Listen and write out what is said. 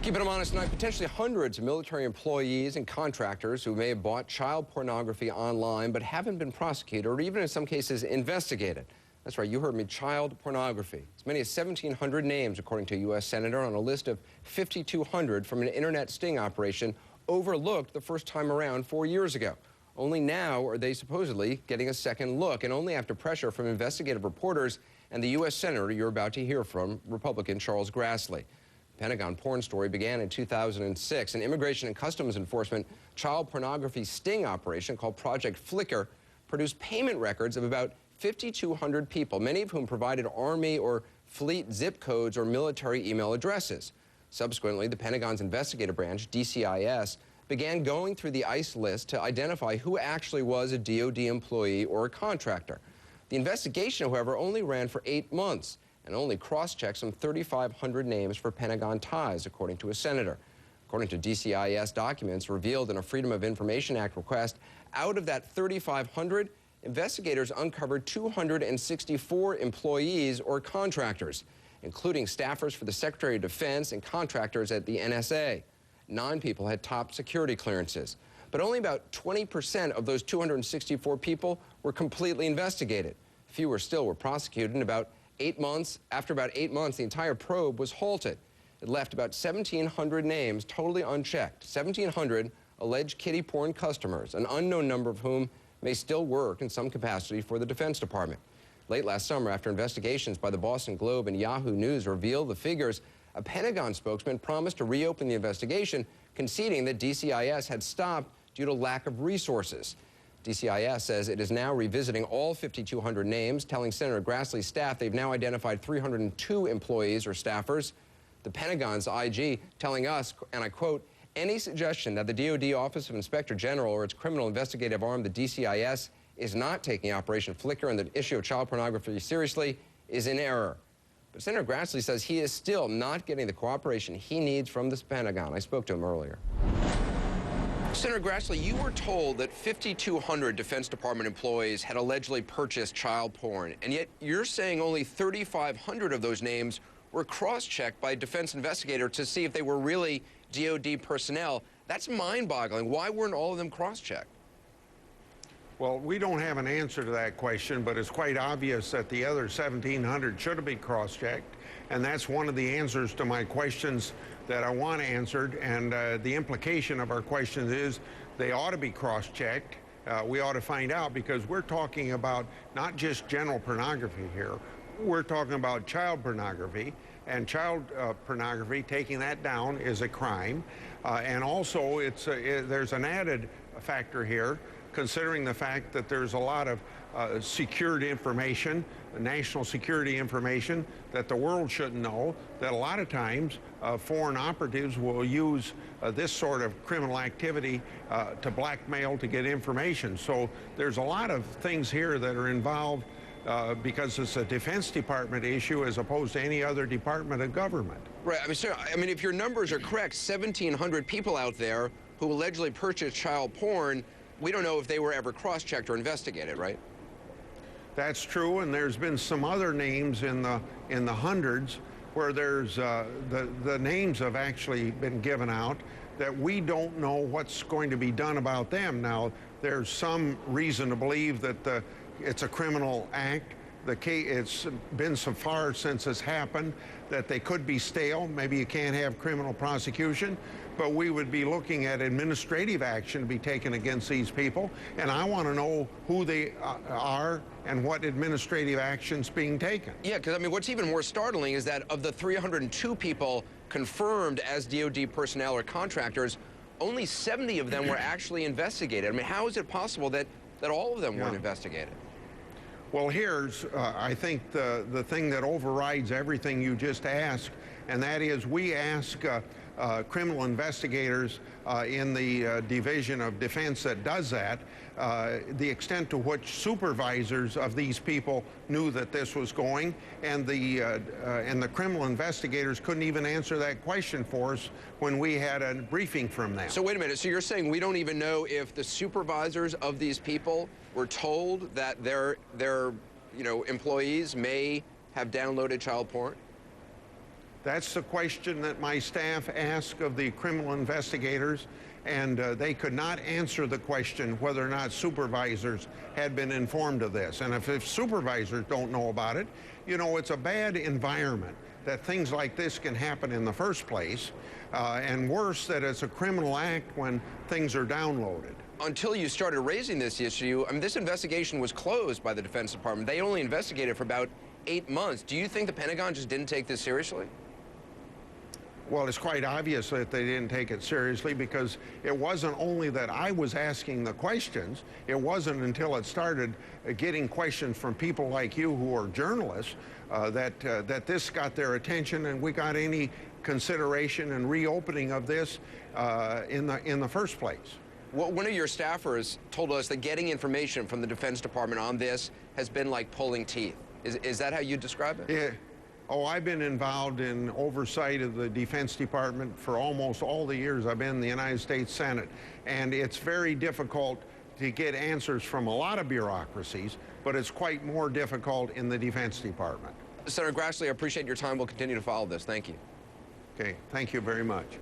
Keeping them honest tonight, potentially hundreds of military employees and contractors who may have bought child pornography online but haven't been prosecuted or even in some cases investigated. That's right, you heard me, child pornography. As many as 1,700 names, according to a U.S. Senator, on a list of 5,200 from an internet sting operation overlooked the first time around 4 years ago. Only now are they supposedly getting a second look, and only after pressure from investigative reporters and the U.S. Senator you're about to hear from, Republican Charles Grassley. The Pentagon porn story began in 2006. An Immigration and Customs Enforcement child pornography sting operation called Project Flicker produced payment records of about 5,200 people, many of whom provided Army or fleet zip codes or military email addresses. Subsequently, the Pentagon's investigative branch, DCIS, began going through the ICE list to identify who actually was a DoD employee or a contractor. The investigation, however, only ran for 8 months and only cross-checked some 3,500 names for Pentagon ties, according to a senator. According to DCIS documents revealed in a Freedom of Information Act request, out of that 3,500, investigators uncovered 264 employees or contractors, including staffers for the Secretary of Defense and contractors at the NSA. 9 people had top security clearances, but only about 20% of those 264 people were completely investigated. Fewer still were prosecuted, and after about 8 months, the entire probe was halted. It left about 1,700 names totally unchecked, 1,700 alleged kiddie porn customers, an unknown number of whom may still work in some capacity for the Defense Department. Late last summer, after investigations by the Boston Globe and Yahoo News revealed the figures, a Pentagon spokesman promised to reopen the investigation, conceding that DCIS had stopped due to lack of resources. DCIS says it is now revisiting all 5,200 names, telling Senator Grassley's staff they've now identified 302 employees or staffers. The Pentagon's IG telling us, and I quote, "Any suggestion that the DoD Office of Inspector General or its criminal investigative arm, the DCIS, is not taking Operation Flicker and the issue of child pornography seriously is in error." But Senator Grassley says he is still not getting the cooperation he needs from the Pentagon. I spoke to him earlier. Senator Grassley, you were told that 5,200 Defense Department employees had allegedly purchased child porn, and yet you're saying only 3,500 of those names were cross-checked by a defense investigator to see if they were really DoD personnel. That's mind-boggling. Why weren't all of them cross-checked? Well, we don't have an answer to that question, but it's quite obvious that the other 1,700 should have been cross-checked, and that's one of the answers to my questions that I want answered, and the implication of our questions is they ought to be cross-checked. We ought to find out, because we're talking about not just general pornography here. We're talking about child pornography, and child pornography, taking that down, is a crime. And also, there's an added factor here, considering the fact that there's a lot of secured information, national security information, that the world shouldn't know, that a lot of times foreign operatives will use this sort of criminal activity to blackmail to get information. So there's a lot of things here that are involved because it's a Defense Department issue as opposed to any other department of government. Right. I mean, sir, if your numbers are correct, 1,700 people out there who allegedly purchased child porn, we don't know if they were ever cross-checked or investigated, right? That's true, and there's been some other names in the hundreds where there's the names have actually been given out that we don't know what's going to be done about them. Now, there's some reason to believe that it's a criminal act. It's been so far since it's happened that they could be stale. Maybe you can't have criminal prosecution, but we would be looking at administrative action to be taken against these people. And I want to know who they are and what administrative action's being taken. Yeah, because what's even more startling is that of the 302 people confirmed as DoD personnel or contractors, only 70 of them were actually investigated. How is it possible that all of them weren't investigated? Well, here's, I think, the thing that overrides everything you just asked, and that is we ask criminal investigators in the Division of Defense that does that, the extent to which supervisors of these people knew that this was going, and the criminal investigators couldn't even answer that question for us when we had a briefing from them. So wait a minute, so you're saying we don't even know if the supervisors of these people were told that their employees may have downloaded child porn? That's the question that my staff asked of the criminal investigators, and they could not answer the question whether or not supervisors had been informed of this. And if supervisors don't know about it, you know, it's a bad environment that things like this can happen in the first place, and worse, that it's a criminal act when things are downloaded. Until you started raising this issue, I mean, this investigation was closed by the Defense Department. They only investigated for about 8 months. Do you think the Pentagon just didn't take this seriously? Well, it's quite obvious that they didn't take it seriously, because it wasn't only that I was asking the questions. It wasn't until it started getting questions from people like you who are journalists that this got their attention, and we got any consideration and reopening of this in the first place. Well, one of your staffers told us that getting information from the Defense Department on this has been like pulling teeth. Is that how you describe it? Yeah. Oh, I've been involved in oversight of the Defense Department for almost all the years I've been in the United States Senate, and it's very difficult to get answers from a lot of bureaucracies, but it's quite more difficult in the Defense Department. Senator Grassley, I appreciate your time. We'll continue to follow this. Thank you. Okay, thank you very much.